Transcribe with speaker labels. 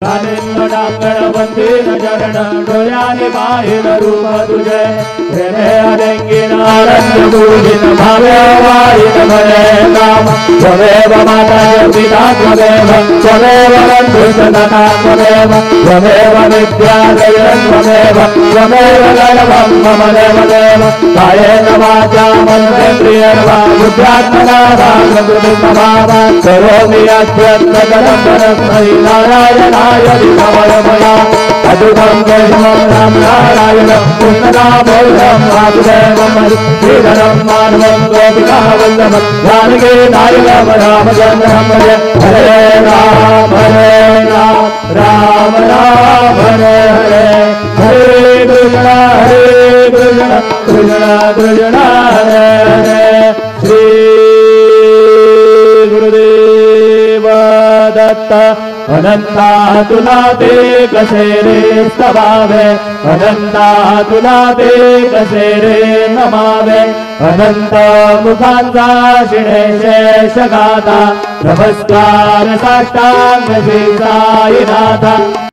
Speaker 1: वंदीन चरण डोळ्याने पाहिल रूप तुझे प्रेमे अलिंगिन आनंद पूजित भावे वारित भले नाम त्वमेव माता पिता त्वमेव त्वमेव बन्धु सदना त्वमेव त्वमेव विद्यालयं त्वमेव त्वमेव गर्भं मम देवदेव कायेन वाचा मनेन्द्रियेण वा बुद्ध्यात्मना वा प्रकृतिस्वभावात् करोमि यद्यत्सकलं परस्मै नारायणाय विष्णवे अद्भुतं वैष्णवं राम नारायणं कृष्णदामोदरं वासुदेवं श्रीधरं माधवं गोपिकावल्लभं जानकी नायकं रामचन्द्रं भजे हरे राम राम राम हरे हरे हरे कृष्ण कृष्ण कृष्ण हरे हरे श्री गुरुदेव दत्त अनंता तुला ते कसे रे स्तवावे अनंता तुला ते कसे रे नमावे अनंत मुखांचा शिणे शेष गाता नमस्कार साष्टांग श्री साईनाथा।